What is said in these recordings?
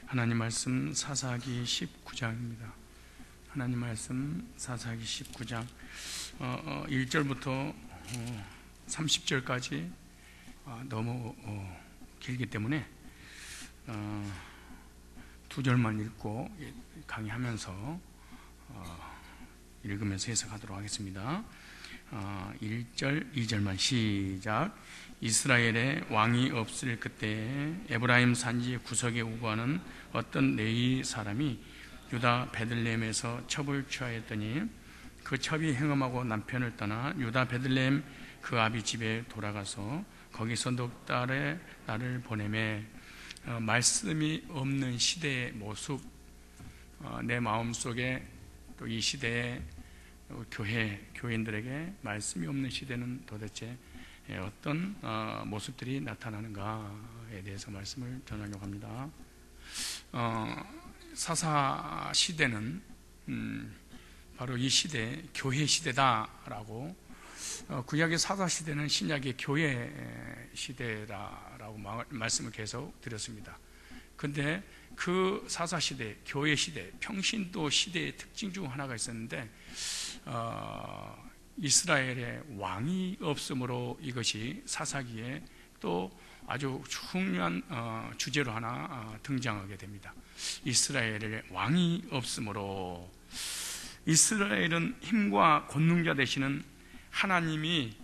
하나님 말씀 사사기 19장입니다. 하나님 말씀 사사기 19장 1절부터 30절까지 너무 길기 때문에 두 절만 읽고 강의하면서 읽으면서 해석하도록 하겠습니다. 1절, 2절만 시작. 이스라엘에 왕이 없을 그때에 에브라임 산지 구석에 우거하는 어떤 레위 사람이 유다 베들레헴에서 첩을 취하였더니 그 첩이 행음하고 남편을 떠나 유다 베들레헴 그 아비 집에 돌아가서 거기서 넉 달의 날을 보내매 말씀이 없는 시대의 모습, 내 마음속에 또 이 시대의 교인들에게 말씀이 없는 시대는 도대체 어떤 모습들이 나타나는가에 대해서 말씀을 전하려고 합니다. 사사 시대는 바로 이 시대, 교회 시대다라고, 구약의 사사 시대는 신약의 교회 시대라고 말씀을 계속 드렸습니다. 근데 그 사사 시대, 교회 시대, 평신도 시대의 특징 중 하나가 있었는데 이스라엘의 왕이 없으므로 이것이 사사기에 또 아주 중요한 주제로 하나 등장하게 됩니다. 이스라엘의 왕이 없으므로. 이스라엘은 힘과 권능자 되시는 하나님이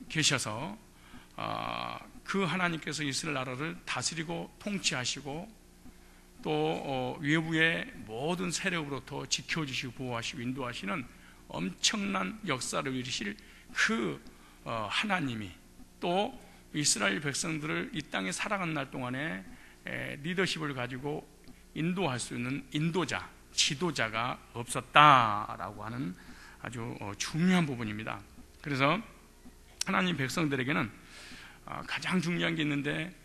계셔서 그 하나님께서 이스라엘 나라를 다스리고 통치하시고 또 외부의 모든 세력으로부터 지켜주시고 보호하시고 인도하시는 엄청난 역사를 이루실 그 하나님이 또 이스라엘 백성들을 이 땅에 살아가는 날 동안에 리더십을 가지고 인도할 수 있는 인도자, 지도자가 없었다라고 하는 아주 중요한 부분입니다. 그래서 하나님 백성들에게는 가장 중요한 게 있는데,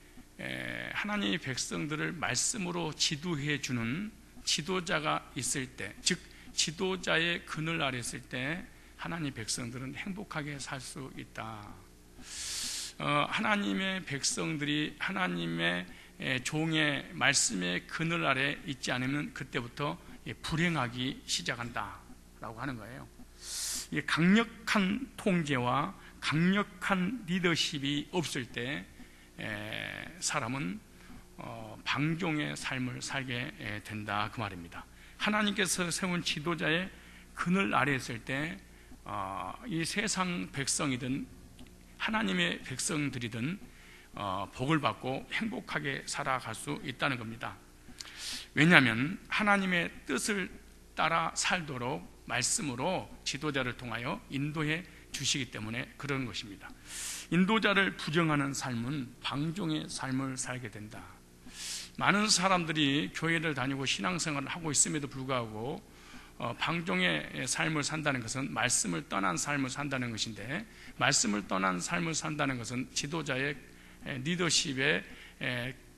하나님의 백성들을 말씀으로 지도해 주는 지도자가 있을 때, 즉 지도자의 그늘 아래 있을 때 하나님의 백성들은 행복하게 살 수 있다. 하나님의 백성들이 하나님의 종의 말씀의 그늘 아래 있지 않으면 그때부터 불행하기 시작한다라고 하는 거예요. 강력한 통제와 강력한 리더십이 없을 때 사람은 방종의 삶을 살게 된다, 그 말입니다. 하나님께서 세운 지도자의 그늘 아래 있을 때 이 세상 백성이든 하나님의 백성들이든 복을 받고 행복하게 살아갈 수 있다는 겁니다. 왜냐하면 하나님의 뜻을 따라 살도록 말씀으로 지도자를 통하여 인도해 주시기 때문에 그런 것입니다. 인도자를 부정하는 삶은 방종의 삶을 살게 된다. 많은 사람들이 교회를 다니고 신앙생활을 하고 있음에도 불구하고 방종의 삶을 산다는 것은 말씀을 떠난 삶을 산다는 것인데, 말씀을 떠난 삶을 산다는 것은 지도자의 리더십의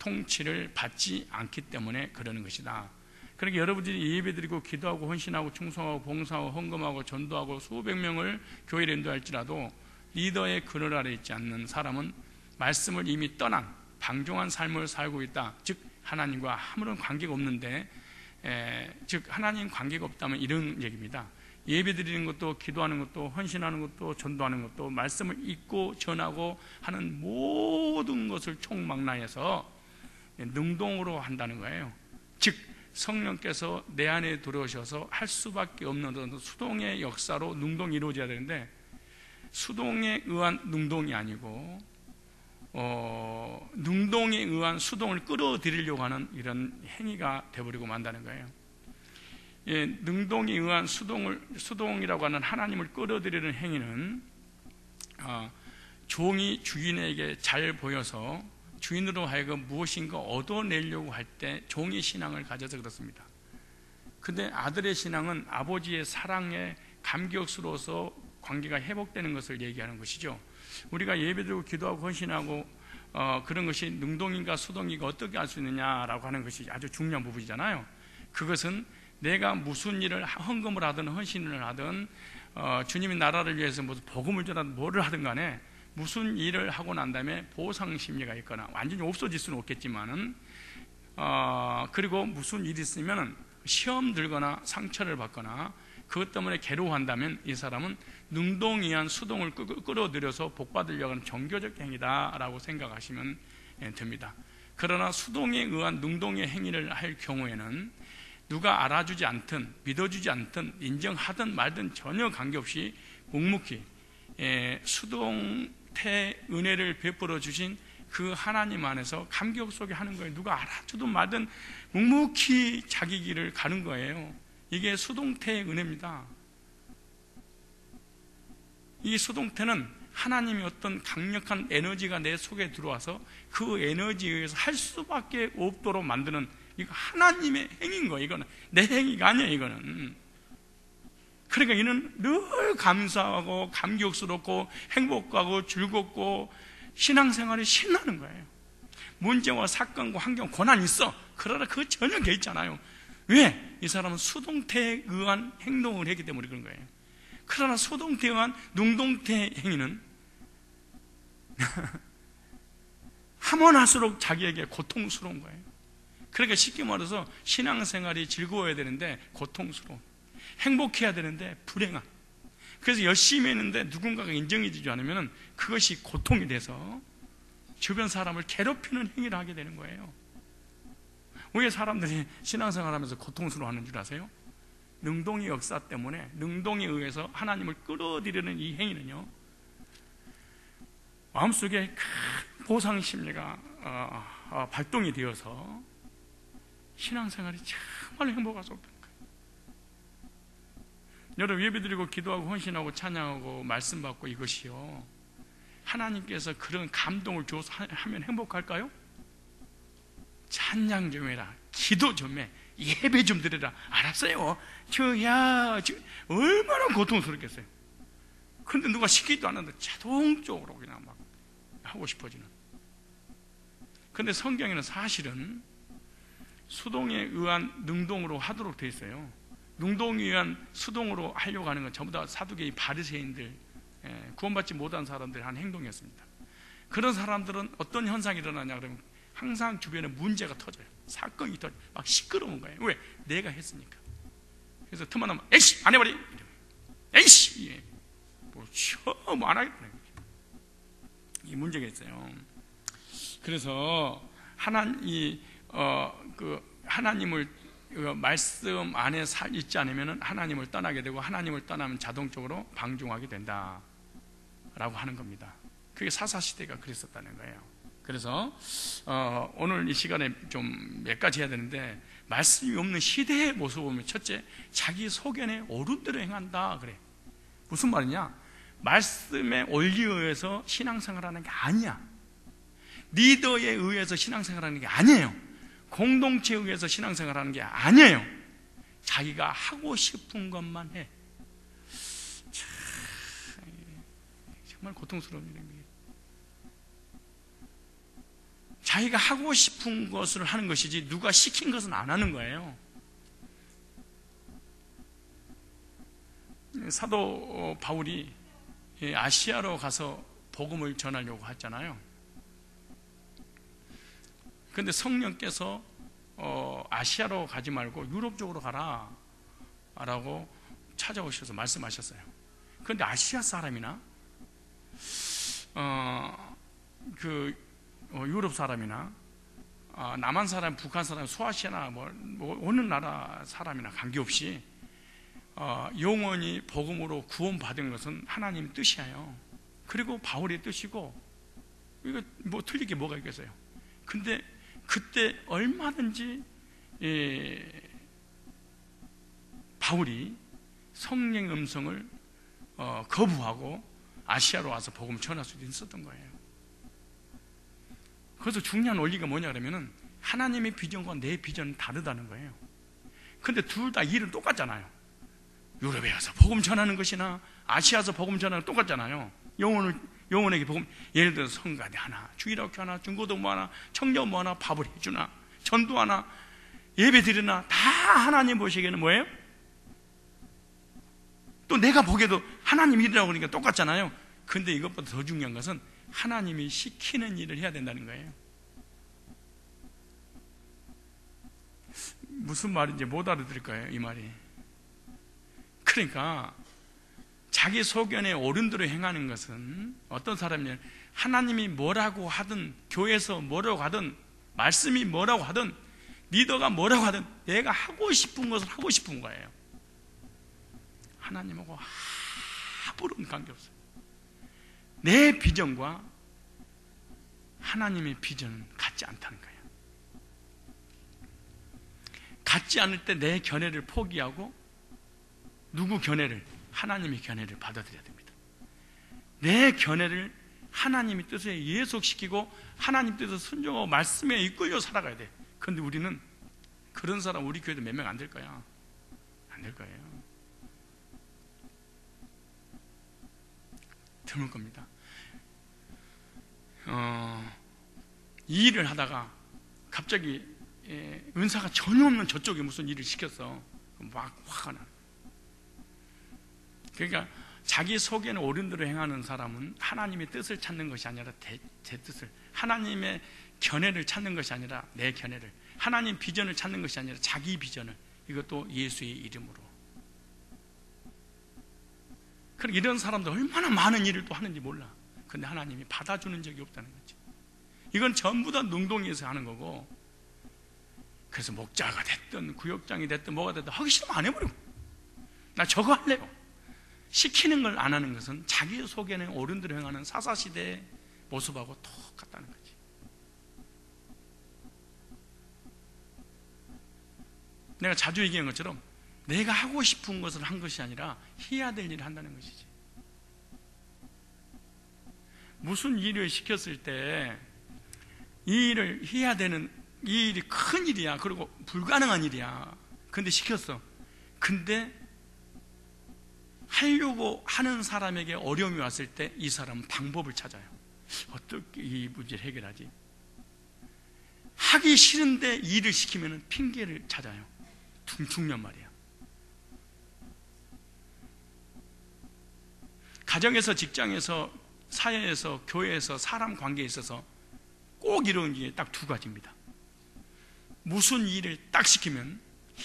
통치를 받지 않기 때문에 그러는 것이다. 그러니까 여러분들이 예배드리고 기도하고 헌신하고 충성하고 봉사하고 헌금하고 전도하고 수백 명을 교회를 인도할지라도 리더의 그늘 아래 있지 않는 사람은 말씀을 이미 떠난 방종한 삶을 살고 있다. 즉 하나님과 아무런 관계가 없는데, 즉 하나님 관계가 없다면 이런 얘기입니다. 예배드리는 것도 기도하는 것도 헌신하는 것도 전도하는 것도 말씀을 읽고 전하고 하는 모든 것을 총망라해서 능동으로 한다는 거예요. 즉 성령께서 내 안에 들어오셔서 할 수밖에 없는 수동의 역사로 능동이 이루어져야 되는데, 수동에 의한 능동이 아니고 능동에 의한 수동을 끌어들이려고 하는 이런 행위가 되어버리고 만다는 거예요. 능동에 의한 수동이라고 하는 하나님을 끌어들이는 행위는 종이 주인에게 잘 보여서 주인으로 하여금 무엇인가 얻어내려고 할 때 종의 신앙을 가져서 그렇습니다. 근데 아들의 신앙은 아버지의 사랑에 감격스러워서 관계가 회복되는 것을 얘기하는 것이죠. 우리가 예배드리고 기도하고 헌신하고 그런 것이 능동인가 수동인가 어떻게 알 수 있느냐라고 하는 것이 아주 중요한 부분이잖아요. 그것은 내가 무슨 일을 헌금을 하든 헌신을 하든 주님의 나라를 위해서 무슨 복음을 전하든 뭐를 하든 간에 무슨 일을 하고 난 다음에 보상 심리가 있거나 완전히 없어질 수는 없겠지만은 그리고 무슨 일이 있으면 시험 들거나 상처를 받거나 그것 때문에 괴로워한다면 이 사람은 능동이한 수동을 끌어들여서 복받으려고 하는 종교적 행위다라고 생각하시면 됩니다. 그러나 수동에 의한 능동의 행위를 할 경우에는 누가 알아주지 않든 믿어주지 않든 인정하든 말든 전혀 관계없이 묵묵히 수동태 은혜를 베풀어 주신 그 하나님 안에서 감격 속에 하는 거예요. 누가 알아주든 말든 묵묵히 자기 길을 가는 거예요. 이게 수동태의 은혜입니다. 이 수동태는 하나님의 어떤 강력한 에너지가 내 속에 들어와서 그 에너지에 의해서 할 수밖에 없도록 만드는, 이거 하나님의 행위인 거예요. 이거는 내 행위가 아니에요. 이거는. 그러니까 이는 늘 감사하고 감격스럽고 행복하고 즐겁고 신앙생활이 신나는 거예요. 문제와 사건과 환경, 고난이 있어. 그러나 그 전혀 개있잖아요. 왜? 이 사람은 수동태에 의한 행동을 했기 때문에 그런 거예요. 그러나 수동태에 의한 능동태 행위는 하면 할수록 자기에게 고통스러운 거예요. 그러니까 쉽게 말해서 신앙생활이 즐거워야 되는데 고통스러운, 행복해야 되는데 불행한, 그래서 열심히 했는데 누군가가 인정해 주지 않으면 그것이 고통이 돼서 주변 사람을 괴롭히는 행위를 하게 되는 거예요. 왜 사람들이 신앙생활하면서 고통스러워하는 줄 아세요? 능동의 역사 때문에, 능동에 의해서 하나님을 끌어들이는 이 행위는요, 마음속에 큰 보상심리가 발동이 되어서 신앙생활이 정말 행복할 수 없다는 거예요. 여러분, 예배드리고 기도하고 헌신하고 찬양하고 말씀 받고 이것이요, 하나님께서 그런 감동을 줘서 하면 행복할까요? 찬양 좀 해라, 기도 좀 해, 예배 좀 드려라. 알았어요. 얼마나 고통스럽겠어요. 그런데 누가 시키지도 않는데 자동적으로 그냥 막 하고 싶어지는. 그런데 성경에는 사실은 수동에 의한 능동으로 하도록 되어 있어요. 능동에 의한 수동으로 하려고 하는 건 전부 다 사두개의 바리새인들, 구원받지 못한 사람들이 한 행동이었습니다. 그런 사람들은 어떤 현상이 일어나냐 그러면 항상 주변에 문제가 터져요. 사건이 터져요. 막 시끄러운 거예요. 왜? 내가 했으니까. 그래서 틈만 나면 에이씨 안 해버리, 에이씨 뭐 안 하겠다, 이 문제가 있어요. 그래서 하나님을 말씀 안에 있지 않으면 하나님을 떠나게 되고, 하나님을 떠나면 자동적으로 방종하게 된다라고 하는 겁니다. 그게 사사시대가 그랬었다는 거예요. 그래서 오늘 이 시간에 좀 몇 가지 해야 되는데, 말씀이 없는 시대의 모습을 보면 첫째, 자기 소견에 어른대로 행한다 그래. 무슨 말이냐? 말씀의 원리에 의해서 신앙생활하는 게 아니야. 리더에 의해서 신앙생활하는 게 아니에요. 공동체에 의해서 신앙생활하는 게 아니에요. 자기가 하고 싶은 것만 해. 정말 고통스러운 일입니다. 자기가 하고 싶은 것을 하는 것이지 누가 시킨 것은 안 하는 거예요. 사도 바울이 아시아로 가서 복음을 전하려고 했잖아요. 그런데 성령께서 아시아로 가지 말고 유럽 쪽으로 가라 라고 찾아오셔서 말씀하셨어요. 그런데 아시아 사람이나 유럽 사람이나 남한 사람, 북한 사람, 소아시아나 뭐 어느 나라 사람이나 관계없이 영원히 복음으로 구원받은 것은 하나님 뜻이에요. 그리고 바울의 뜻이고, 이거 뭐 틀릴 게 뭐가 있겠어요. 근데 그때 얼마든지 바울이 성령의 음성을 거부하고 아시아로 와서 복음을 전할 수도 있었던 거예요. 그래서 중요한 원리가 뭐냐 그러면은 하나님의 비전과 내 비전은 다르다는 거예요. 근데 둘 다 일은 똑같잖아요. 유럽에 가서 복음 전하는 것이나 아시아에서 복음 전하는 건 똑같잖아요. 영혼에게 복음, 예를 들어서 성가대 하나, 주일학교 하나, 중고등부 하나, 청년부 하나, 밥을 해주나, 전도하나, 예배 드리나, 다 하나님 보시기에는 뭐예요? 또 내가 보기에도 하나님 일이라고 그러니까 똑같잖아요. 근데 이것보다 더 중요한 것은 하나님이 시키는 일을 해야 된다는 거예요. 무슨 말인지 못 알아들을 거예요, 이 말이. 그러니까 자기 소견에 옳은 대로 행하는 것은 어떤 사람이냐면 하나님이 뭐라고 하든, 교회에서 뭐라고 하든, 말씀이 뭐라고 하든, 리더가 뭐라고 하든 내가 하고 싶은 것을 하고 싶은 거예요. 하나님하고 아무런 관계없어요. 내 비전과 하나님의 비전은 같지 않다는 거예요. 같지 않을 때 내 견해를 포기하고 누구 견해를? 하나님의 견해를 받아들여야 됩니다. 내 견해를 하나님의 뜻에 예속시키고 하나님 뜻에 순종하고 말씀에 이끌려 살아가야 돼. 그런데 우리는 그런 사람 우리 교회도 몇 명 안 될 거야. 안 될 거예요. 드물 겁니다. 이 일을 하다가 갑자기 은사가 전혀 없는 저쪽에 무슨 일을 시켰어. 막 화가 나. 그러니까 자기 속에는 옳은 대로 행하는 사람은 하나님의 뜻을 찾는 것이 아니라 제 뜻을, 하나님의 견해를 찾는 것이 아니라 내 견해를, 하나님 비전을 찾는 것이 아니라 자기 비전을, 이것도 예수의 이름으로. 그러니까 이런 사람도 얼마나 많은 일을 또 하는지 몰라. 근데 하나님이 받아주는 적이 없다는 거지. 이건 전부 다 능동에서 하는 거고, 그래서 목자가 됐든 구역장이 됐든 뭐가 됐든 하기 싫으면 안 해버리고, 나 저거 할래요. 시키는 걸 안 하는 것은 자기 속에는 옳은 대로 행하는 사사시대의 모습하고 똑같다는 거지. 내가 자주 얘기한 것처럼 내가 하고 싶은 것을 한 것이 아니라 해야 될 일을 한다는 것이지. 무슨 일을 시켰을 때 이 일을 해야 되는, 이 일이 큰 일이야. 그리고 불가능한 일이야. 근데 시켰어. 근데 하려고 하는 사람에게 어려움이 왔을 때 이 사람은 방법을 찾아요. 어떻게 이 문제를 해결하지? 하기 싫은데 일을 시키면 핑계를 찾아요. 중년 말이야. 가정에서, 직장에서, 사회에서, 교회에서, 사람 관계에 있어서 꼭 이런 게 딱 두 가지입니다. 무슨 일을 딱 시키면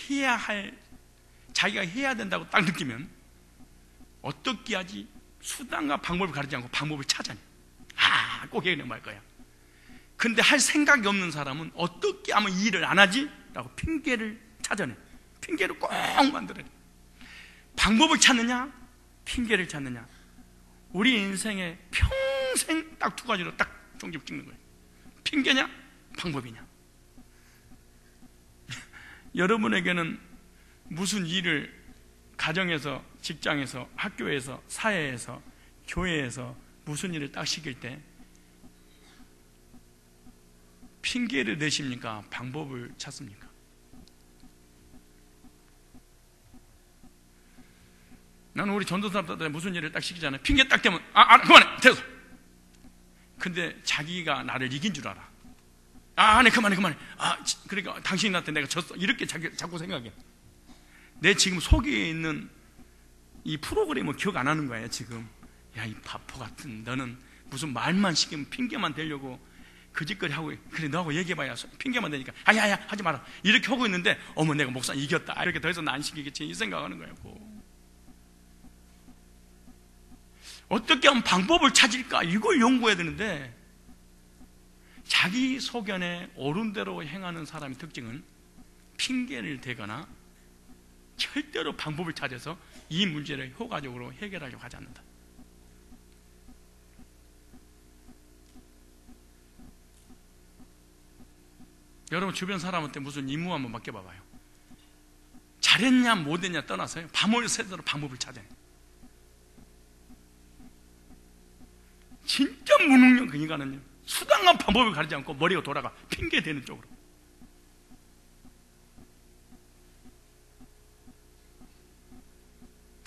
해야 할, 자기가 해야 된다고 딱 느끼면 어떻게 하지? 수단과 방법을 가리지 않고 방법을 찾아내. 꼭 해야 말 거야. 근데 할 생각이 없는 사람은 어떻게 하면 이 일을 안 하지? 라고 핑계를 찾아내. 핑계를 꼭 만들어내. 방법을 찾느냐? 핑계를 찾느냐? 우리 인생에 평생 딱 두 가지로 딱 종집 찍는 거예요. 핑계냐? 방법이냐? 여러분에게는 무슨 일을 가정에서, 직장에서, 학교에서, 사회에서, 교회에서 무슨 일을 딱 시킬 때 핑계를 내십니까? 방법을 찾습니까? 나는 우리 전도사람들 무슨 일을 딱 시키잖아요. 핑계 딱 대면 그만해, 됐어. 근데 자기가 나를 이긴 줄 알아. 아니 그만해. 그러니까 당신이 나한테 내가 졌어, 이렇게 자꾸 생각해. 내 지금 속에 있는 이 프로그램을 기억 안 하는 거예요 지금. 야, 이 바보 같은, 너는 무슨 말만 시키면 핑계만 대려고 그짓거리 하고, 그래 너하고 얘기해봐야 핑계만 대니까 야야 하지 마라 이렇게 하고 있는데, 어머 내가 목사 이겼다, 이렇게 더 이상 나 안 시키겠지 이 생각하는 거예요. 어떻게 하면 방법을 찾을까, 이걸 연구해야 되는데, 자기 소견에 옳은 대로 행하는 사람의 특징은 핑계를 대거나 절대로 방법을 찾아서 이 문제를 효과적으로 해결하려고 하지 않는다. 여러분 주변 사람한테 무슨 임무 한번 맡겨봐봐요. 잘했냐 못했냐 떠나서요, 밤을 새도록 방법을 찾아요. 진짜 무능력 그 인간은요, 수단과 방법을 가리지 않고 머리가 돌아가 핑계 대는 쪽으로.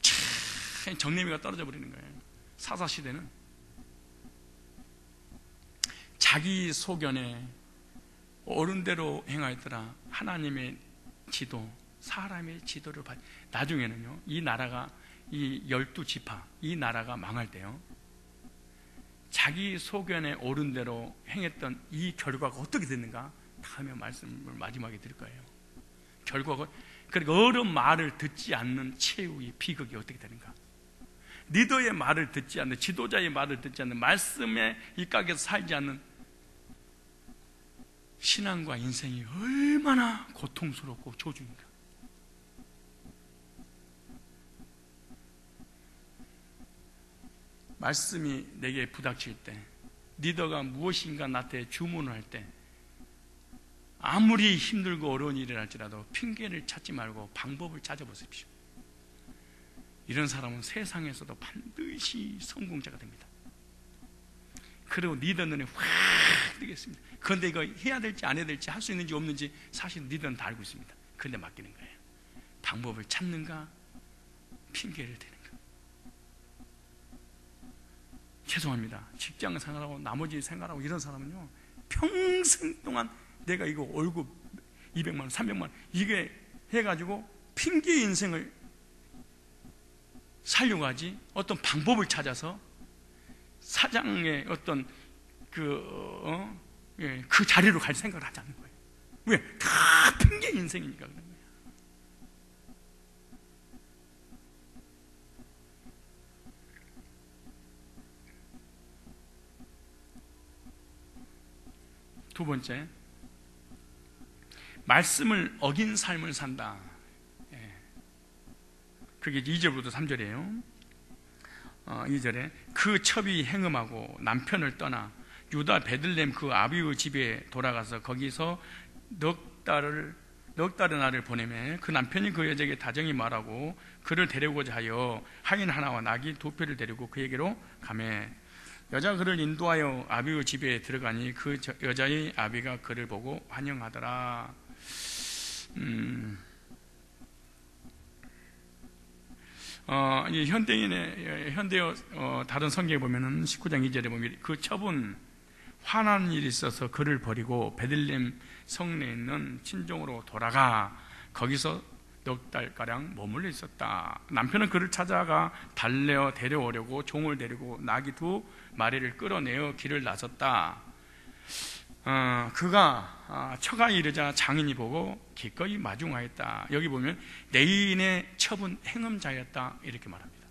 참 정리미가 떨어져 버리는 거예요. 사사시대는 자기 소견에 옳은 대로 행하였더라. 하나님의 지도, 사람의 지도를 받. 나중에는요, 이 나라가, 이 12지파, 이 나라가 망할 때요, 자기 소견에 옳은 대로 행했던 이 결과가 어떻게 됐는가 다음에 말씀을 마지막에 드릴 거예요. 결과가, 그러니까 어른 말을 듣지 않는 최후의 비극이 어떻게 되는가? 리더의 말을 듣지 않는, 지도자의 말을 듣지 않는, 말씀에 입각해서 살지 않는 신앙과 인생이 얼마나 고통스럽고 조중인가. 말씀이 내게 부닥칠 때, 리더가 무엇인가 나한테 주문을 할 때, 아무리 힘들고 어려운 일을 할지라도 핑계를 찾지 말고 방법을 찾아보십시오. 이런 사람은 세상에서도 반드시 성공자가 됩니다. 그리고 리더 눈에 확 뜨겠습니다. 그런데 이거 해야 될지 안 해야 될지, 할 수 있는지 없는지 사실 리더는 다 알고 있습니다. 그런데 맡기는 거예요. 방법을 찾는가, 핑계를 대는가. 죄송합니다. 직장 생활하고 나머지 생활하고 이런 사람은요, 평생 동안 내가 이거 월급 200만 원, 300만 원 이게 해가지고 핑계 인생을 살려고 하지, 어떤 방법을 찾아서 사장의 어떤 그 자리로 갈 생각을 하지 않는 거예요. 왜? 다 핑계 인생이니까 그런 거예요. 두 번째, 말씀을 어긴 삶을 산다. 그게 2절부터 3절이에요. 2절에 그 첩이 행음하고 남편을 떠나 유다 베들레헴 그 아비의 집에 돌아가서 거기서 넉 달의 날을 보내매 그 남편이 그 여자에게 다정히 말하고 그를 데려오고자 하여 하인 하나와 나귀 2뼈를 데리고 그에게로 가매 여자가 그를 인도하여 아비의 집에 들어가니 그 여자의 아비가 그를 보고 환영하더라. 이 현대어 다른 성경에 보면은 19장 2절에 보면 그 첩은 화난 일이 있어서 그를 버리고 베들레헴 성내에 있는 친정으로 돌아가 거기서 넉 달가량 머물러 있었다. 남편은 그를 찾아가 달래어 데려오려고 종을 데리고 나귀 2마리를 끌어내어 길을 나섰다. 그가 처가 이르자 장인이 보고 기꺼이 마중하였다. 여기 보면 내인의 첩은 행음자였다 이렇게 말합니다.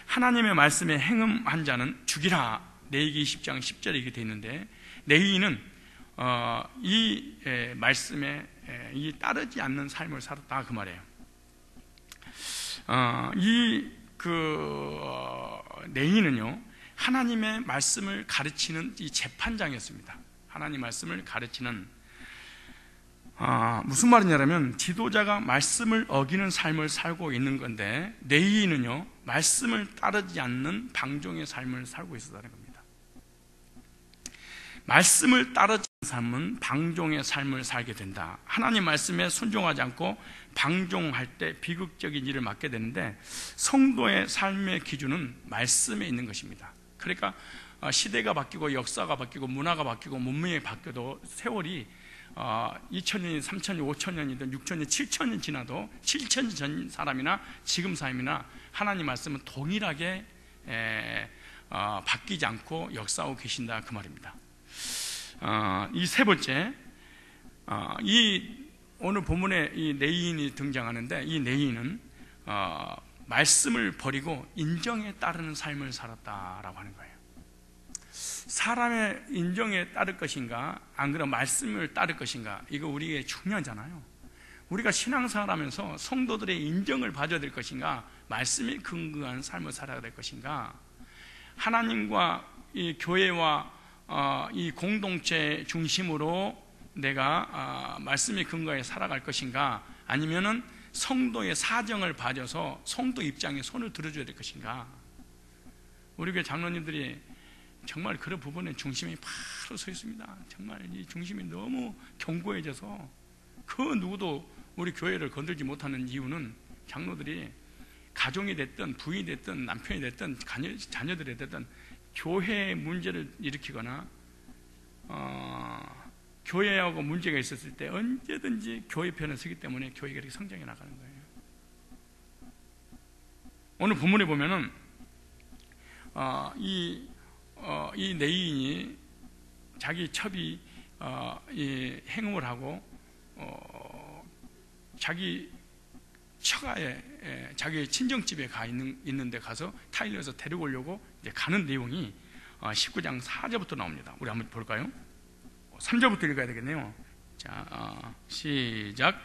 하나님의 말씀에 행음한 자는 죽이라. 레위기 20장 10절에 이렇게 되어 있는데 내인은 이 말씀에 이 따르지 않는 삶을 살았다 그 말이에요. 내인은요 하나님의 말씀을 가르치는 이 재판장이었습니다. 하나님 말씀을 가르치는 무슨 말이냐면 지도자가 말씀을 어기는 삶을 살고 있는 건데 내인은요 말씀을 따르지 않는 방종의 삶을 살고 있었다는 겁니다. 말씀을 따르지 않는 삶은 방종의 삶을 살게 된다. 하나님 말씀에 순종하지 않고 방종할 때 비극적인 일을 맡게 되는데 성도의 삶의 기준은 말씀에 있는 것입니다. 그러니까 시대가 바뀌고 역사가 바뀌고 문화가 바뀌고 문명이 바뀌어도 세월이 2000년이 3000년 5000년이든 6000년 7000년 지나도 7000년 전 사람이나 지금 사람이나 하나님 말씀은 동일하게 바뀌지 않고 역사하고 계신다 그 말입니다. 이 세 번째, 오늘 본문에 이 내인이 등장하는데 이 내인은 말씀을 버리고 인정에 따르는 삶을 살았다라고 하는 거예요. 사람의 인정에 따를 것인가 안 그러면 말씀을 따를 것인가 이거 우리에게 중요하잖아요. 우리가 신앙생활 하면서 성도들의 인정을 받아야 될 것인가 말씀에 근거한 삶을 살아야 될 것인가 하나님과 이 교회와 이 공동체 중심으로 내가 말씀의 근거에 살아갈 것인가 아니면은 성도의 사정을 봐줘서 성도 입장에 손을 들어줘야 될 것인가. 우리 교회 장로님들이 정말 그런 부분에 중심이 바로 서 있습니다. 정말 이 중심이 너무 견고해져서 그 누구도 우리 교회를 건들지 못하는 이유는 장로들이 가정이 됐든 부인이 됐든 남편이 됐든 자녀들이 됐든 교회의 문제를 일으키거나 교회하고 문제가 있었을 때 언제든지 교회 편에 서기 때문에 교회가 이렇게 성장해 나가는 거예요. 오늘 본문에 보면은 이 내인이 자기 첩이 이 행음을 하고 자기 처가에 자기 친정집에 있는데 가서 타일러에서 데리고 오려고 이제 가는 내용이 19장 4절부터 나옵니다. 우리 한번 볼까요? 3절부터 읽어야 되겠네요. 자, 시작.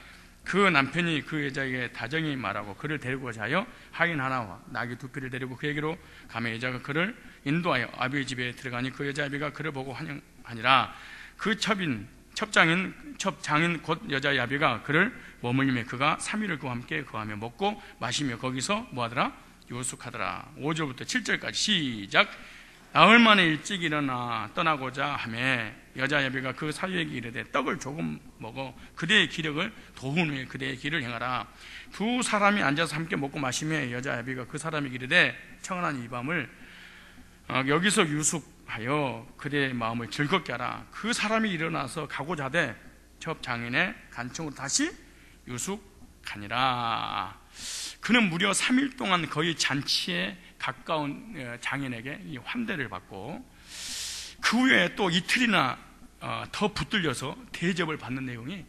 그 남편이 그 여자에게 다정히 말하고 그를 데리고 자여 하인 하나와 나귀 2피를 데리고 그에게로 가매 여자가 그를 인도하여 아비의 집에 들어가니 그 여자 아비가 그를 보고 환영하니라. 그 첩장인 곧 여자의 아비가 그를 머물림에 그가 3일을 그와 함께 거하며 먹고 마시며 거기서 뭐하더라? 유숙하더라. 5절부터 7절까지 시작. 나흘 만에 일찍 일어나 떠나고자 하매 여자 야비가 그 사유에게 이르되 떡을 조금 먹어 그대의 기력을 도운 후에 그대의 길을 행하라. 두 사람이 앉아서 함께 먹고 마시며 여자 야비가 그 사람에게 이르되 청하나니 이 밤을 여기서 유숙하여 그대의 마음을 즐겁게 하라. 그 사람이 일어나서 가고자 하되 첩 장인의 간청으로 다시 유숙하니라. 그는 무려 3일 동안 거의 잔치에 가까운 장인에게 이 환대를 받고 그 후에 또 이틀이나 더 붙들려서 대접을 받는 내용이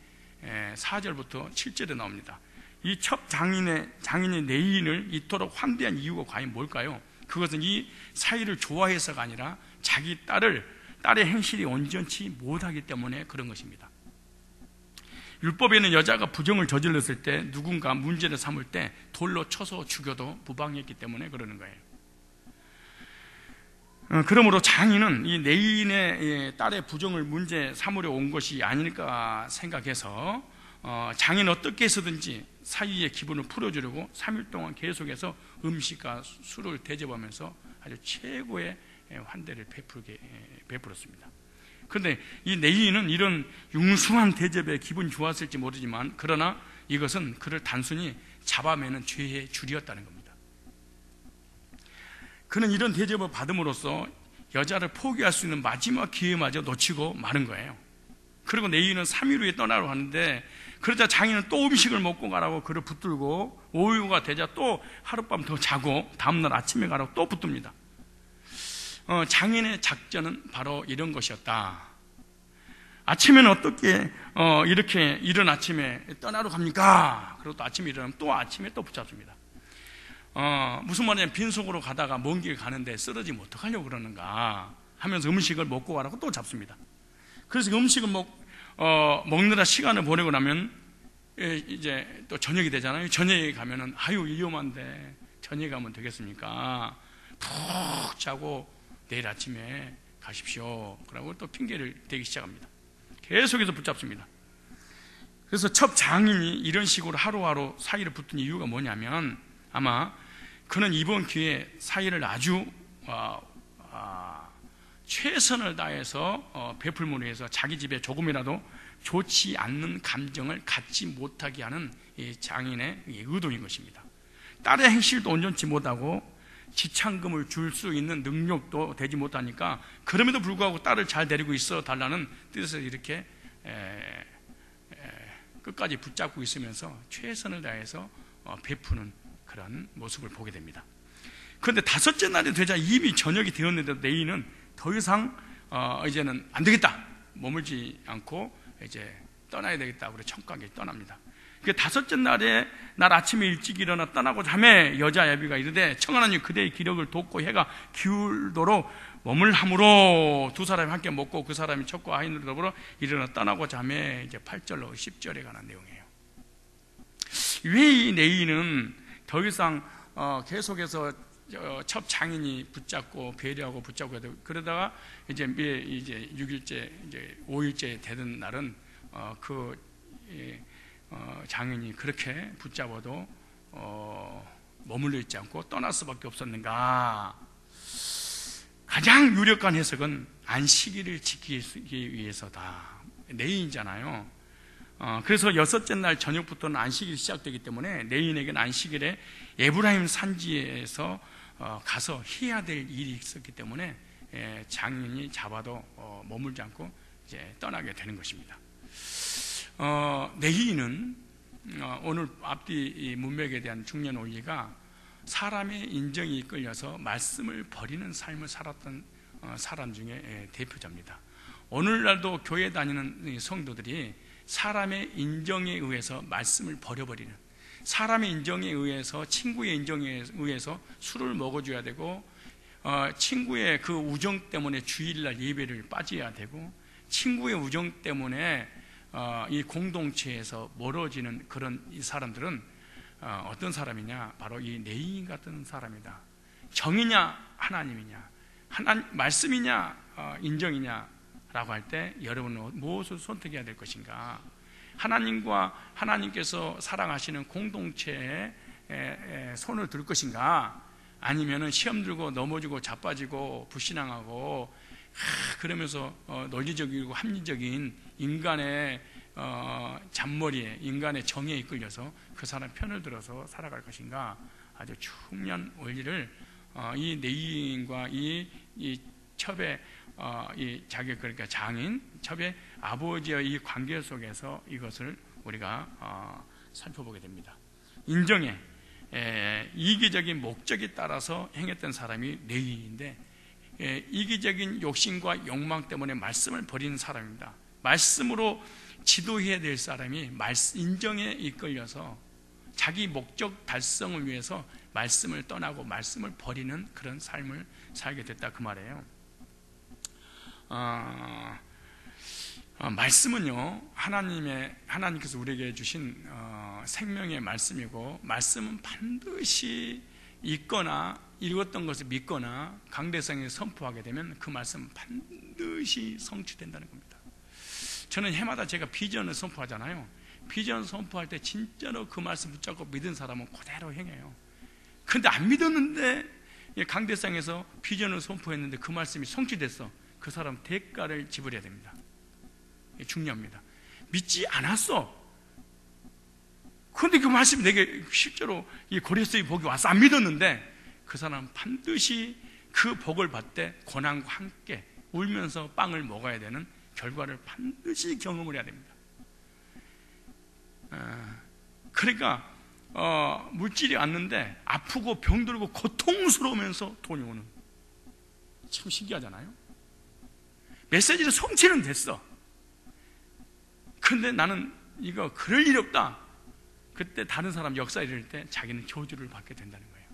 4절부터 7절에 나옵니다. 이 첩 장인의 내인을 이토록 환대한 이유가 과연 뭘까요? 그것은 이 사이를 좋아해서가 아니라 자기 딸의 행실이 온전치 못하기 때문에 그런 것입니다. 율법에는 여자가 부정을 저질렀을 때 누군가 문제를 삼을 때 돌로 쳐서 죽여도 무방했기 때문에 그러는 거예요. 그러므로 장인은 이 내인의 딸의 부정을 문제 삼으려 온 것이 아닐까 생각해서 장인은 어떻게 해서든지 사위의 기분을 풀어주려고 3일 동안 계속해서 음식과 술을 대접하면서 아주 최고의 환대를 베풀었습니다. 그런데 이 내인은 이런 융숭한 대접에 기분이 좋았을지 모르지만 그러나 이것은 그를 단순히 잡아매는 죄의 줄이었다는 겁니다. 그는 이런 대접을 받음으로써 여자를 포기할 수 있는 마지막 기회마저 놓치고 마는 거예요. 그리고 내인은 3일 후에 떠나러 가는데 그러자 장인은 또 음식을 먹고 가라고 그를 붙들고 오후가 되자 또 하룻밤 더 자고 다음날 아침에 가라고 또 붙듭니다. 장인의 작전은 바로 이런 것이었다. 아침에는 어떻게 이렇게 이른 아침에 떠나러 갑니까? 그리고 또 아침에 일어나면 또 아침에 또 붙잡습니다. 무슨 말이냐면 빈속으로 가다가 먼 길 가는데 쓰러지면 어떡하려고 그러는가 하면서 음식을 먹고 가라고 또 잡습니다. 그래서 음식을 먹느라 시간을 보내고 나면 이제 또 저녁이 되잖아요. 저녁에 가면은 아유 위험한데 저녁에 가면 되겠습니까? 푹 자고 내일 아침에 가십시오. 그러고 또 핑계를 대기 시작합니다. 계속해서 붙잡습니다. 그래서 첩 장인이 이런 식으로 하루하루 사이를 붙은 이유가 뭐냐면 아마 그는 이번 기회에 사이를 아주 최선을 다해서 베풀므로 해서 자기 집에 조금이라도 좋지 않는 감정을 갖지 못하게 하는 이 장인의 의도인 것입니다. 딸의 행실도 온전치 못하고 지참금을 줄 수 있는 능력도 되지 못하니까 그럼에도 불구하고 딸을 잘 데리고 있어 달라는 뜻에서 이렇게 끝까지 붙잡고 있으면서 최선을 다해서 베푸는 그런 모습을 보게 됩니다. 그런데 5째 날이 되자 이미 저녁이 되었는데도 내인은 더 이상 이제는 안 되겠다 머물지 않고 이제 떠나야 되겠다 그래 청각에 떠납니다. 그 5째 날 아침에 일찍 일어나 떠나고자 하매 여자 야비가 이르되 청하나니 그대의 기력을 돕고 해가 기울도록 머물함으로 두 사람이 함께 먹고 그 사람이 첩과 하인으로 더불어 일어나 떠나고자 하매 이제 8절로 10절에 관한 내용이에요. 왜 이 내인은 더 이상 계속해서 첩 장인이 붙잡고 배려하고 붙잡고 그러다가 이제 6일째 이제 5일째 되는 날은 장인이 그렇게 붙잡아도 머물러 있지 않고 떠날 수밖에 없었는가? 가장 유력한 해석은 안식일을 지키기 위해서다. 내인이잖아요. 그래서 6째 날 저녁부터는 안식일이 시작되기 때문에 내인에게는 안식일에 에브라임 산지에서 가서 해야 될 일이 있었기 때문에 장인이 잡아도 머물지 않고 이제 떠나게 되는 것입니다. 내인은 오늘 앞뒤 문맥에 대한 중요한 원리가 사람의 인정이 이끌려서 말씀을 버리는 삶을 살았던 사람 중에 대표자입니다. 오늘날도 교회 다니는 성도들이 사람의 인정에 의해서 말씀을 버려버리는, 사람의 인정에 의해서, 친구의 인정에 의해서 술을 먹어줘야 되고, 친구의 그 우정 때문에 주일날 예배를 빠져야 되고, 친구의 우정 때문에 이 공동체에서 멀어지는 그런 이 사람들은 어떤 사람이냐? 바로 이 내인 같은 사람이다. 정이냐 하나님이냐, 말씀이냐 인정이냐 라고 할 때 여러분은 무엇을 선택해야 될 것인가? 하나님과 하나님께서 사랑하시는 공동체에 손을 들 것인가? 아니면은 시험 들고 넘어지고 자빠지고 불신앙하고 그러면서 논리적이고 합리적인 인간의 잔머리에, 인간의 정에 이끌려서 그 사람 편을 들어서 살아갈 것인가? 아주 중요한 원리를 이 내인과 이 첩의 이 자기, 그러니까 장인 첩의 아버지의 이 관계 속에서 이것을 우리가 살펴보게 됩니다. 인정에 이기적인 목적에 따라서 행했던 사람이 내인인데, 이기적인 욕심과 욕망 때문에 말씀을 버리는 사람입니다. 말씀으로 지도해야 될 사람이 인정에 이끌려서 자기 목적 달성을 위해서 말씀을 떠나고 말씀을 버리는 그런 삶을 살게 됐다, 그 말이에요. 말씀은요, 하나님께서 우리에게 주신 생명의 말씀이고, 말씀은 반드시 읽거나 읽었던 것을 믿거나 강대상에 선포하게 되면 그 말씀은 반드시 성취된다는 겁니다. 저는 해마다 제가 비전을 선포하잖아요. 비전 선포할 때 진짜로 그 말씀 붙잡고 믿은 사람은 그대로 행해요. 근데 안 믿었는데 강대상에서 비전을 선포했는데 그 말씀이 성취됐어. 그 사람 대가를 지불해야 됩니다. 중요합니다. 믿지 않았어. 그런데 그 말씀이 내게 실제로 이 고레스의 복이 와서 안 믿었는데 그 사람은 반드시 그 복을 받되 고난과 함께 울면서 빵을 먹어야 되는 결과를 반드시 경험을 해야 됩니다. 그러니까 물질이 왔는데 아프고 병들고 고통스러우면서 돈이 오는, 참 신기하잖아요. 메시지는 성취는 됐어. 근데 나는 이거 그럴 일 없다. 그때 다른 사람 역사 이럴 때 자기는 저주를 받게 된다는 거예요.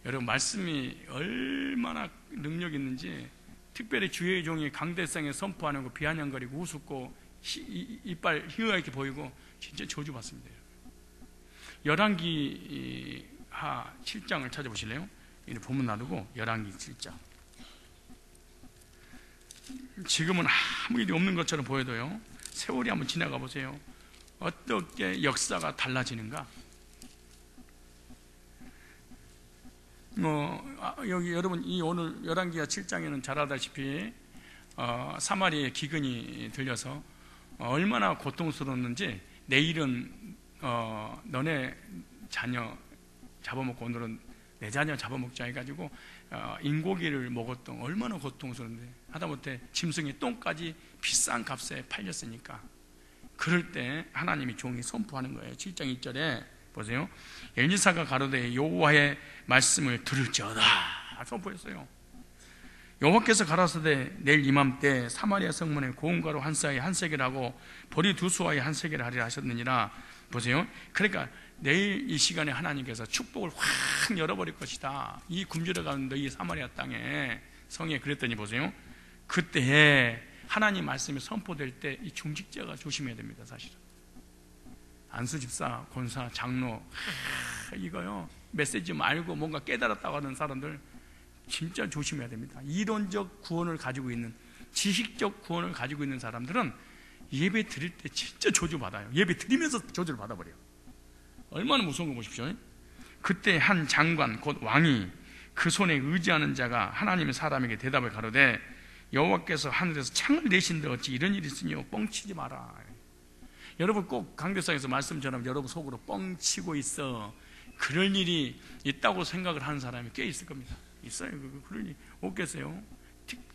여러분, 말씀이 얼마나 능력 있는지, 특별히 주의 종이 강대상에 선포하는 거 비아냥거리고 우습고 이빨 희어하게 보이고 진짜 저주받습니다. 열왕기하 7장을 찾아보실래요? 이 본문 놔두고 열왕기 7장. 지금은 아무 일이 없는 것처럼 보여도요, 세월이 한번 지나가 보세요. 어떻게 역사가 달라지는가? 여기 여러분, 이 오늘 열왕기하 7장에는 잘 알다시피 사마리아에 기근이 들려서 얼마나 고통스러웠는지, 내일은 너네 자녀 잡아먹고 오늘은 내 자녀 잡아먹자 해가지고 인고기를 먹었던, 얼마나 고통스러운데, 하다못해 짐승의 똥까지 비싼 값에 팔렸으니까. 그럴 때 하나님이 종이 선포하는 거예요. 7장 1절에 보세요. 엘리사가 가로되 여호와의 말씀을 들을지어다 선포했어요. 여호와께서 가라사대 내일 이맘때 사마리아 성문에 고운 가루 한 쌍에 한 세겔 하고 보리 두 수와에 한 세겔 하리라 하셨느니라. 보세요. 그러니까 내일 이 시간에 하나님께서 축복을 확 열어버릴 것이다, 이 굶주려가는 너희 사마리아 땅에, 성에. 그랬더니 보세요. 그때에 하나님 말씀이 선포될 때 이 중직자가 조심해야 됩니다. 사실은 안수 집사, 권사, 장로, 이거요, 메시지 말고 뭔가 깨달았다고 하는 사람들 진짜 조심해야 됩니다. 이론적 구원을 가지고 있는, 지식적 구원을 가지고 있는 사람들은 예배 드릴 때 진짜 저주받아요. 예배 드리면서 저주를 받아버려요. 얼마나 무서운 거 보십시오. 그때 한 장관 곧 왕이 그 손에 의지하는 자가 하나님의 사람에게 대답을 가로되 여호와께서 하늘에서 창을 내신데 어찌 이런 일이 있으뇨. 뻥치지 마라. 여러분 꼭 강대상에서 말씀처럼 여러분 속으로 뻥치고 있어, 그럴 일이 있다고 생각을 하는 사람이 꽤 있을 겁니다. 있어요. 그럴 일 없겠어요.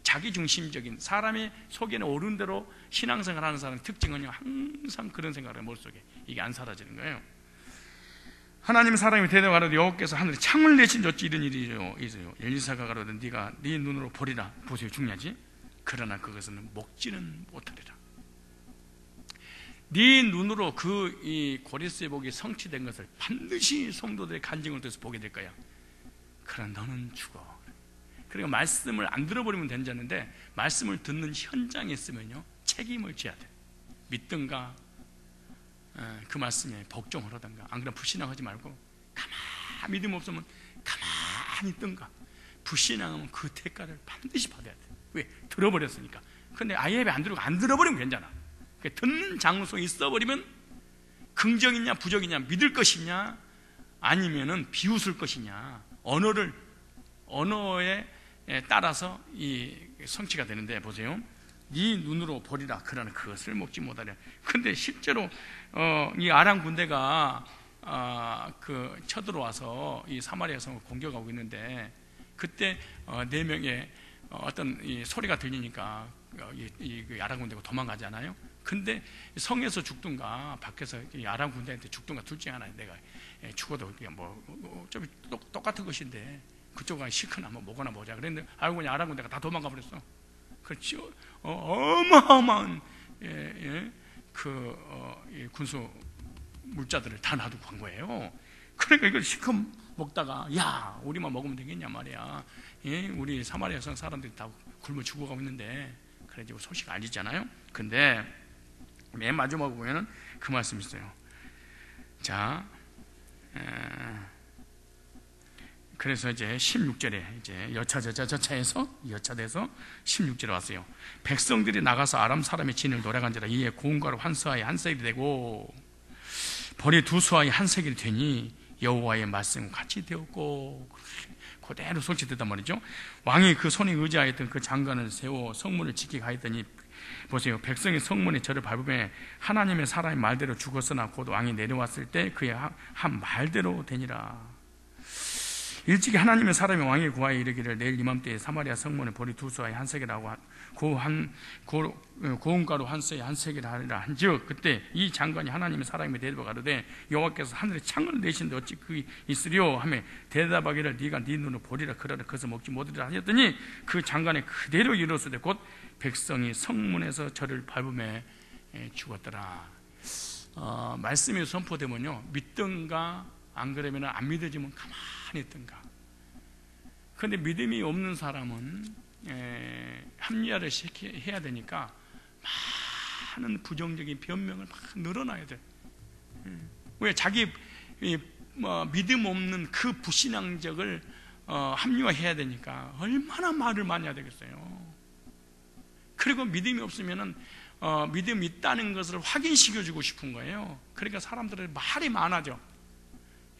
자기중심적인, 사람의 속에는 옳은 대로 신앙생활 하는 사람의 특징은요, 항상 그런 생각을 머릿속에 이게 안 사라지는 거예요. 하나님 사람이 대답하되 여호와께서 하늘에 창을 내신 어찌 이런 일이 있어요. 엘리사가 가로되 네가 네 눈으로 보리라. 보세요, 중요하지. 그러나 그것은 먹지는 못하리라. 네 눈으로 이 고리스의 성취된 것을 반드시 성도들의 간증을 통해서 보게 될 거야. 그러나 너는 죽어. 그러니까 말씀을 안 들어버리면 된다는데, 말씀을 듣는 현장에 있으면요 책임을 져야 돼. 믿든가 그 말씀에 복종을 하든가, 안 그러면 불신앙하지 말고 가만히, 믿음 없으면 가만히 있든가. 불신앙하면 그 대가를 반드시 받아야 돼. 왜? 들어버렸으니까. 근데 아예 안 들어고 안 들어버리면 괜찮아. 듣는 장소에 있어버리면 긍정이냐 부정이냐, 믿을 것이냐 아니면은 비웃을 것이냐, 언어에 따라서 이 성취가 되는데, 보세요. 네 눈으로 보리라. 그러나 그것을 먹지 못하랴. 근데 실제로 이 아람 군대가 쳐들어와서 이 사마리아 성을 공격하고 있는데, 그때 4명의 어떤 이 소리가 들리니까 이 아람 군대가 도망가잖아요. 근데 성에서 죽든가 밖에서 이 아람 군대한테 죽든가 둘 중에 하나에 내가 죽어도 뭐 어차피 똑같은 것인데 그쪽은 시크나 뭐 뭐거나 보자 그랬는데, 알고 보니 아람 군대가 다 도망가 버렸어. 그렇죠. 어마어마한 군수 물자들을 다 놔두고 간 거예요. 그러니까 이걸 시커 먹다가, 야, 우리만 먹으면 되겠냐 말이야. 우리 사마리아 성 사람들이 다 굶어 죽어가고 있는데, 그래가지고 소식 알리잖아요. 근데 맨 마지막에 보면은 그 말씀이 있어요. 자, 그래서 이제 16절에 이제 여차돼서 16절에 왔어요. 백성들이 나가서 아람 사람의 진을 노래간지라. 이에 고운가루 한 수하에 한 세겔이 되고 벌이 2수하에 한 세겔이 되니 여호와의 말씀과 같이 되었고, 그대로 설치됐단 말이죠. 왕이 그 손에 의지하였던 그 장관을 세워 성문을 지키게 하였더니, 보세요. 백성이 성문에 저를 밟으며 하나님의 사람의 말대로 죽었으나 곧 왕이 내려왔을 때 그의 한 말대로 되니라. 일찍이 하나님의 사람이 왕의 구하에 이르기를, 내일 이맘때에 사마리아 성문에 보리 2수하에 한 세겔하고 고운가루 한 수에 한 세겔 하리라 한즉, 그때 이 장관이 하나님의 사람이 대답하여 가로되, 여호와께서 하늘에 창을 내신데 어찌 그게 있으리요 하며 대답하기를, 네가 네 눈으로 보리라. 그러나 그것을 먹지 못하리라 하였더니, 그 장관이 그대로 이르렀으되 곧 백성이 성문에서 저를 밟으며 죽었더라. 말씀이 선포되면요 믿든가, 안 그러면 안 믿어지면 가만히 있든가. 그런데 믿음이 없는 사람은 합리화를 해야 되니까 많은 부정적인 변명을 막 늘어나야 돼. 왜? 자기 믿음 없는 그 불신앙적을 합리화해야 되니까 얼마나 말을 많이 해야 되겠어요. 그리고 믿음이 없으면은 믿음이 있다는 것을 확인시켜주고 싶은 거예요. 그러니까 사람들은 말이 많아져.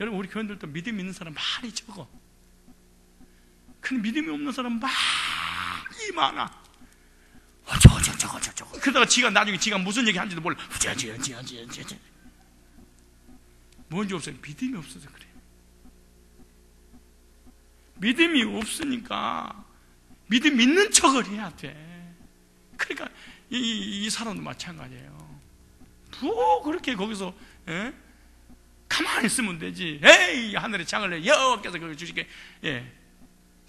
여러분, 우리 교인들도 믿음 있는 사람 말이 적어. 근데 믿음이 없는 사람 말이 많아. 저거. 그러다가 나중에 지가 무슨 얘기 하는지도 몰라. 뭔지 없어요. 믿음이 없어서 그래요. 믿음이 없으니까 믿음 있는 척을 해야 돼. 그러니까 이 사람도 마찬가지예요. 뭐 그렇게 거기서 가만히 있으면 되지. 에이, 하늘에 창을 내 여호와께서 그걸 주시게.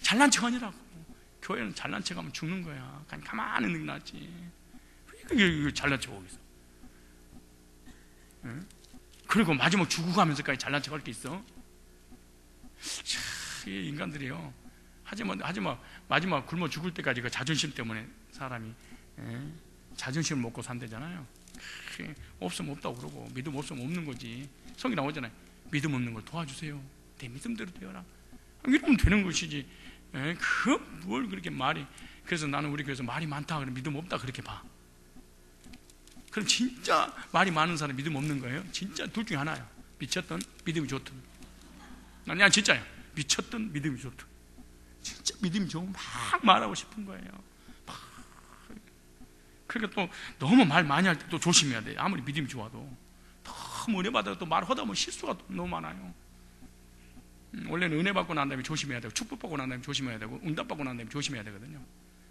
잘난 척 아니라고. 교회는 잘난 척 하면 죽는 거야. 그냥 가만히 있는 게 낫지. 왜 잘난 척 하고 있어? 그리고 마지막 죽고 가면서까지 잘난 척 할 게 있어? 이 인간들이요. 하지만 마지막 굶어 죽을 때까지 그 자존심 때문에 사람이 자존심을 먹고 산대잖아요. 없으면 없다고 그러고, 믿음 없으면 없는 거지. 성이 나오잖아요. 믿음 없는 걸 도와주세요. 내 믿음대로 되어라. 이러면 되는 것이지. 뭘 그렇게 말이. 그래서 나는 우리 교회에서 말이 많다 그러면 믿음 없다 그렇게 봐. 그럼 진짜 말이 많은 사람 믿음 없는 거예요? 진짜 둘 중에 하나야. 미쳤든 믿음이 좋든. 아니야, 진짜요. 미쳤든 믿음이 좋든. 진짜 믿음이 좋으면 막 말하고 싶은 거예요. 그러니까 또 너무 말 많이 할 때 또 조심해야 돼. 아무리 믿음이 좋아도 너무 은혜 받아도 또 말하다 보면 실수가 너무 많아요. 원래는 은혜 받고 난 다음에 조심해야 되고, 축복 받고 난 다음에 조심해야 되고, 응답 받고 난 다음에 조심해야 되거든요.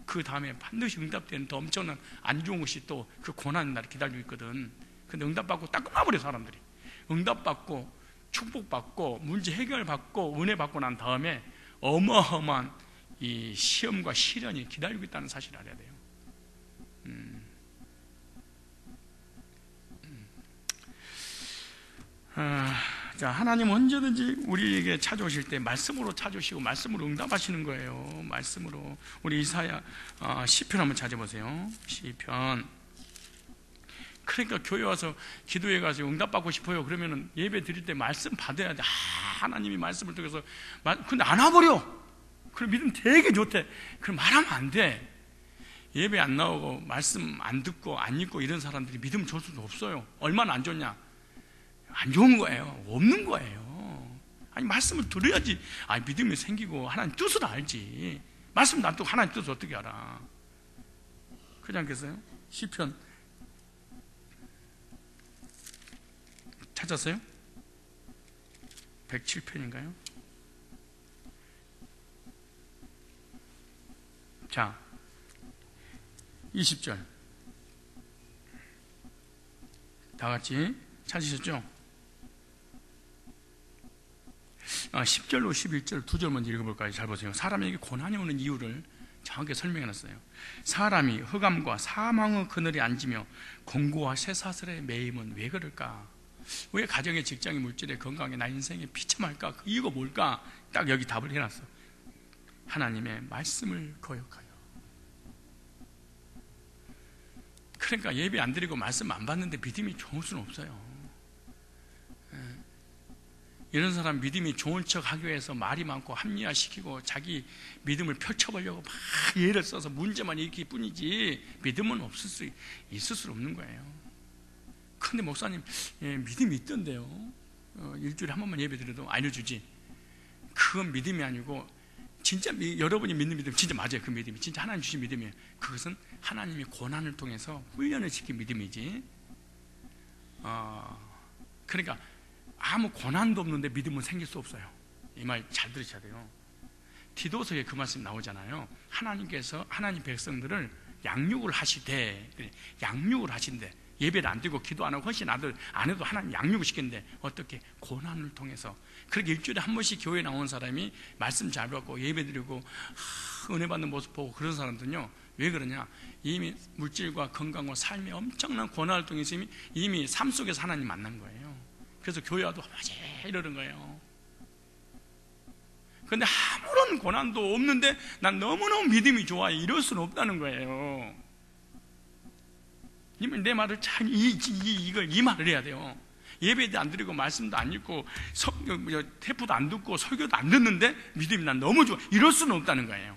그 다음에 반드시 응답되는 더 엄청난 안 좋은 것이 또 그 고난 날이 기다리고 있거든. 근데 응답 받고 딱 끝나버려. 사람들이 응답 받고 축복 받고 문제 해결 받고 은혜 받고 난 다음에 어마어마한 이 시험과 시련이 기다리고 있다는 사실을 알아야 돼요. 자, 하나님 언제든지 우리에게 찾아오실 때 말씀으로 찾아오시고 말씀으로 응답하시는 거예요. 말씀으로. 우리 이사야 시편 한번 찾아보세요. 시편. 그러니까 교회 와서 기도해 가지고 응답받고 싶어요. 그러면은 예배 드릴 때 말씀 받아야 돼. 하나님이 말씀을 통해서. 근데 안 와버려. 그럼 믿음 되게 좋대. 그럼 말하면 안 돼. 예배 안 나오고 말씀 안 듣고 안 읽고 이런 사람들이 믿음 줄 수도 없어요. 얼마나 안 좋냐? 안 좋은 거예요. 없는 거예요. 아니, 말씀을 들어야지 믿음이 생기고 하나님 뜻을 알지. 말씀도 안 듣고 하나님 뜻을 어떻게 알아? 그렇지 않겠어요? 시편 찾았어요? 107편인가요? 자, 20절 다 같이 찾으셨죠? 10절로 11절 두 절 먼저 읽어볼까요? 잘 보세요. 사람에게 고난이 오는 이유를 정확하게 설명해놨어요. 사람이 흑암과 사망의 그늘에 앉으며 공고와 쇠사슬에 매임은 왜 그럴까? 왜 가정에, 직장에, 물질에, 건강에, 나 인생에 비참할까? 그 이유가 뭘까? 딱 여기 답을 해놨어. 하나님의 말씀을 거역하여. 그러니까 예배 안 드리고 말씀 안 받는데 믿음이 좋을 수는 없어요. 이런 사람 믿음이 좋은 척 하기 위해서 말이 많고 합리화시키고 자기 믿음을 펼쳐보려고 막 예를 써서 문제만 일으킬 뿐이지 믿음은 있을 수 없는 거예요. 근데 목사님, 믿음이 있던데요. 일주일에 한 번만 예배 드려도 알려주지. 그건 믿음이 아니고 진짜 여러분이 믿는 믿음 진짜 맞아요. 그 믿음이 진짜 하나님 주신 믿음이에요. 그것은 하나님이 고난을 통해서 훈련을 시킨 믿음이지. 그러니까 아무 고난도 없는데 믿음은 생길 수 없어요. 이 말 잘 들으셔야 돼요. 디도서에 그 말씀 나오잖아요. 하나님께서 하나님 백성들을 양육을 하시되, 양육을 하신대. 예배를 안 드리고 기도 안 하고 헌신 안 해도 하나님 양육을 시킨대. 어떻게? 고난을 통해서. 그렇게 일주일에 한 번씩 교회에 나온 사람이 말씀 잘 받고 예배 드리고 은혜 받는 모습 보고 그런 사람들은요, 왜 그러냐? 이미 물질과 건강과 삶의 엄청난 고난을 통해서 이미 삶 속에서 하나님 만난 거예요. 그래서 교회 와도 맞아 이러는 거예요. 그런데 아무런 고난도 없는데 난 너무너무 믿음이 좋아요. 이럴 수는 없다는 거예요. 내 말을 참 이 말을 해야 돼요. 예배도 안 드리고 말씀도 안 읽고 테프도 안 듣고 설교도 안 듣는데 믿음이 난 너무 좋아. 이럴 수는 없다는 거예요.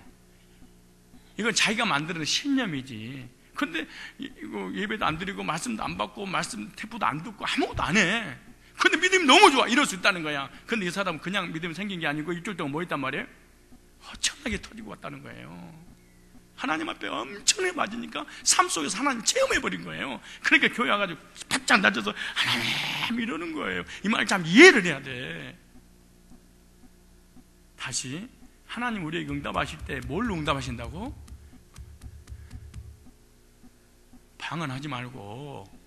이건 자기가 만드는 신념이지. 근데 이거 예배도 안 드리고 말씀도 안 받고 말씀 테프도 안 듣고 아무것도 안 해. 근데 믿음이 너무 좋아. 이럴 수 있다는 거야. 근데 이 사람은 그냥 믿음이 생긴 게 아니고 일주일 동안 뭐 했단 말이에요? 허청하게 터지고 왔다는 거예요. 하나님 앞에 엄청나게 맞으니까 삶 속에서 하나님 체험해버린 거예요. 그러니까 교회 와가지고 바짝 낮아서 하나님 이러는 거예요. 이 말 참 이해를 해야 돼. 다시 하나님 우리에게 응답하실 때 뭘로 응답하신다고? 방언하지 말고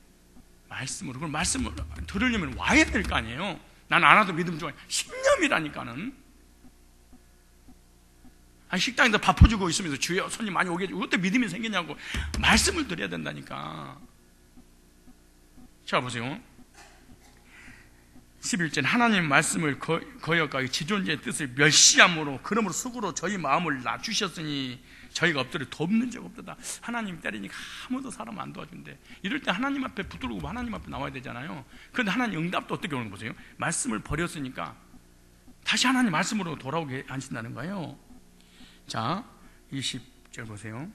말씀으로. 그럼 말씀을 들으려면 와야 될 거 아니에요. 난 안 와도 믿음 좋아해. 신념이라니까는. 아니, 식당에서 밥 퍼주고 있으면서 주여 손님 많이 오게 해주고 그때 믿음이 생기냐고. 말씀을 드려야 된다니까. 자 보세요. 11절 하나님 말씀을 거역하여 지존자의 뜻을 멸시함으로 그러므로 수고로 저희 마음을 낮추셨으니 저희가 엎드려 돕는 적 없도다. 하나님 때리니까 아무도 사람 안 도와준대. 이럴 때 하나님 앞에 붙들고 하나님 앞에 나와야 되잖아요. 그런데 하나님 응답도 어떻게 오는 거 보세요. 말씀을 버렸으니까 다시 하나님 말씀으로 돌아오게 하신다는 거예요. 자 20절 보세요.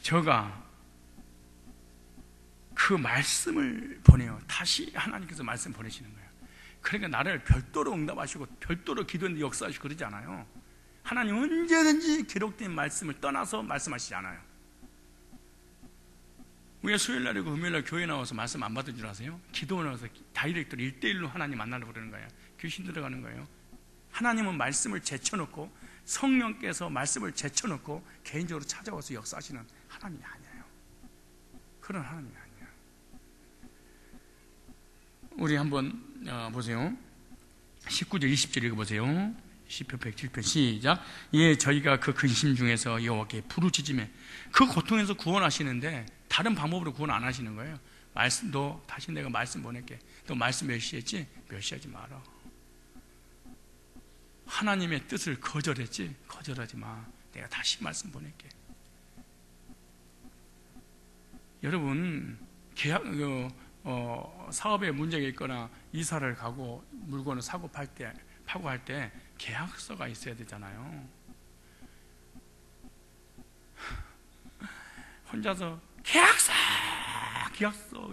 저가 그 말씀을 보내요. 다시 하나님께서 말씀 보내시는 거예요. 그러니까 나를 별도로 응답하시고 별도로 기도했는데 역사하시고 그러지 않아요. 하나님 언제든지 기록된 말씀을 떠나서 말씀하시지 않아요. 우리가 수요일날이고 금요일날 교회 나와서 말씀 안 받은 줄 아세요? 기도 나와서 다이렉트로 1대1로 하나님 만나려고 그러는 거예요. 귀신 들어가는 거예요. 하나님은 말씀을 제쳐놓고 성령께서 말씀을 제쳐놓고 개인적으로 찾아와서 역사하시는 하나님이 아니에요. 그런 하나님이 아니에요. 우리 한번 보세요. 19절 20절 읽어보세요. 시편 107편 시작. 예, 저희가 그 근심 중에서 여호와께 부르짖으며 그 고통에서 구원하시는데 다른 방법으로 구원 안 하시는 거예요. 너 다시 내가 말씀 보낼게. 너 말씀 멸시했지? 멸시하지 마라. 하나님의 뜻을 거절했지? 거절하지 마. 내가 다시 말씀 보낼게. 여러분, 사업에 문제가 있거나 이사를 가고 물건을 사고 파고 할 때 계약서가 있어야 되잖아요. 혼자서 계약서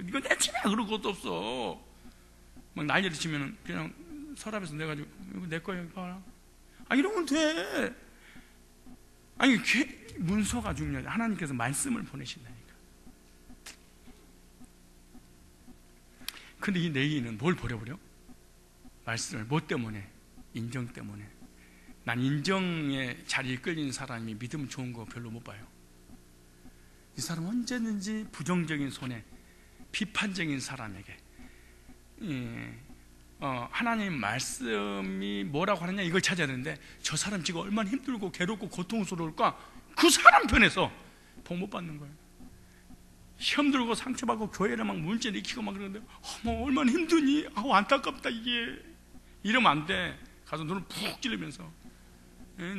이거 내 집에 그럴 것도 없어. 막 난리를 치면 그냥 서랍에서 내가지고 이거 내 거야 이거 봐라. 이러면 돼. 문서가 중요하지. 하나님께서 말씀을 보내신다니까. 근데 이 내기는 뭘 버려버려? 말씀을. 뭐 때문에? 인정 때문에. 난 인정의 자리에 끌리는 사람이 믿음 좋은 거 별로 못 봐요. 이 사람 언제든지 부정적인 손에, 비판적인 사람에게 하나님 말씀이 뭐라고 하느냐 이걸 찾아야 되는데, 저 사람 지금 얼마나 힘들고 괴롭고 고통스러울까? 그 사람 편에서 복 못 받는 거예요. 시험 들고 상처받고 교회를 막 문제 일으키고 막 그러는데, 얼마나 힘드니? 안타깝다 이게. 이러면 안 돼. 가서 눈을 푹 찌르면서,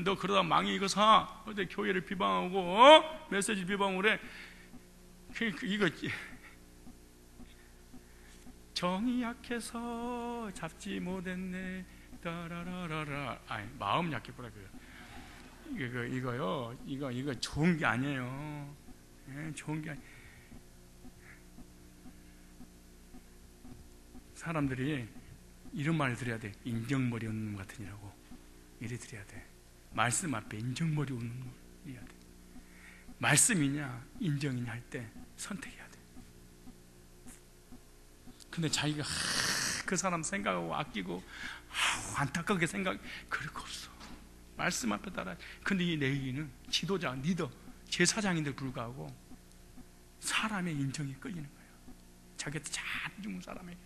너 그러다 망해 이거 사. 어제 교회를 비방하고 메시지 비방을 해. 이거 정이 약해서 잡지 못했네. 따라라라라. 마음 약해보라 그래요. 이거 좋은 게 아니에요. 좋은 게 아니. 사람들이 이런 말을 드려야 돼. 인정머리 웃는 것 같으니라고. 이래 드려야 돼. 말씀 앞에 인정머리 웃는 걸 해야 돼. 말씀이냐 인정이냐 할 때 선택해야 돼. 근데 자기가 그 사람 생각하고 아끼고 안타깝게 그럴 거 없어. 말씀 앞에 따라. 근데 이 레위기는 지도자, 리더, 제사장인데 불구하고 사람의 인정에 끌리는 거예요. 자기한테 잘해준 사람에게.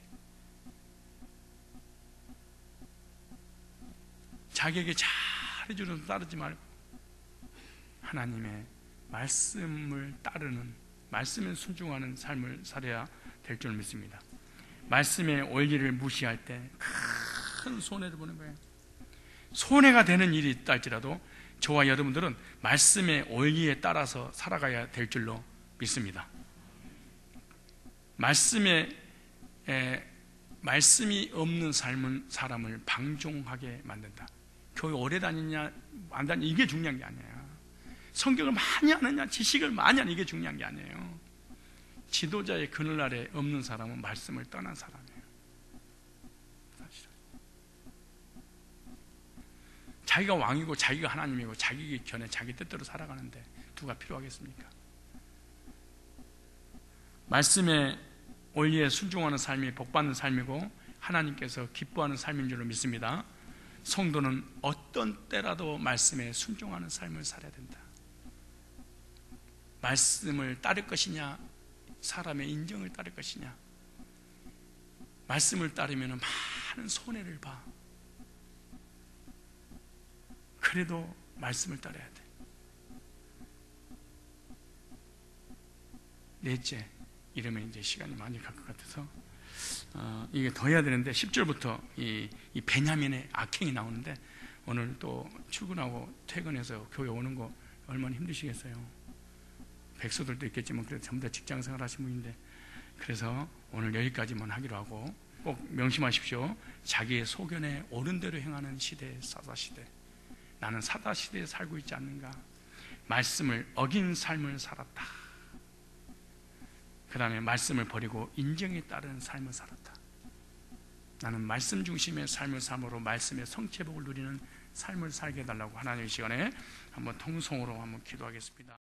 자기에게 잘해주는 따르지 말고 하나님의 말씀을 따르는, 말씀에 순종하는 삶을 살아야 될 줄 믿습니다. 말씀의 원리를 무시할 때 큰 손해를 보는 거예요. 손해가 되는 일이 있다 할지라도 저와 여러분들은 말씀의 원리에 따라서 살아가야 될 줄로 믿습니다. 말씀이 없는 삶은 사람을 방종하게 만든다. 교회 오래 다니냐 안 다니냐 이게 중요한 게 아니에요. 성경을 많이 아느냐 지식을 많이 하느냐 이게 중요한 게 아니에요. 지도자의 그늘 아래 없는 사람은 말씀을 떠난 사람이에요. 사실은. 자기가 왕이고 자기가 하나님이고 자기 견해 자기 뜻대로 살아가는데 누가 필요하겠습니까? 말씀의 원리에 순종하는 삶이 복받는 삶이고 하나님께서 기뻐하는 삶인 줄로 믿습니다. 성도는 어떤 때라도 말씀에 순종하는 삶을 살아야 된다. 말씀을 따를 것이냐 사람의 인정을 따를 것이냐. 말씀을 따르면 많은 손해를 봐. 그래도 말씀을 따라야 돼. 넷째, 이러면 이제 시간이 많이 갈 것 같아서 이게 더 해야 되는데 10절부터 이 베냐민의 악행이 나오는데, 오늘 또 출근하고 퇴근해서 교회 오는 거 얼마나 힘드시겠어요. 백수들도 있겠지만 그래도 전부 다 직장생활 하신 분인데, 그래서 오늘 여기까지만 하기로 하고, 꼭 명심하십시오. 자기의 소견에 옳은 대로 행하는 시대, 사사시대. 나는 사사시대에 살고 있지 않는가. 말씀을 어긴 삶을 살았다. 그 다음에 말씀을 버리고 인정에 따른 삶을 살았다. 나는 말씀 중심의 삶을 삶으로 말씀의 성취복을 누리는 삶을 살게 해달라고 하나님의 시간에 한번 통성으로 한번 기도하겠습니다.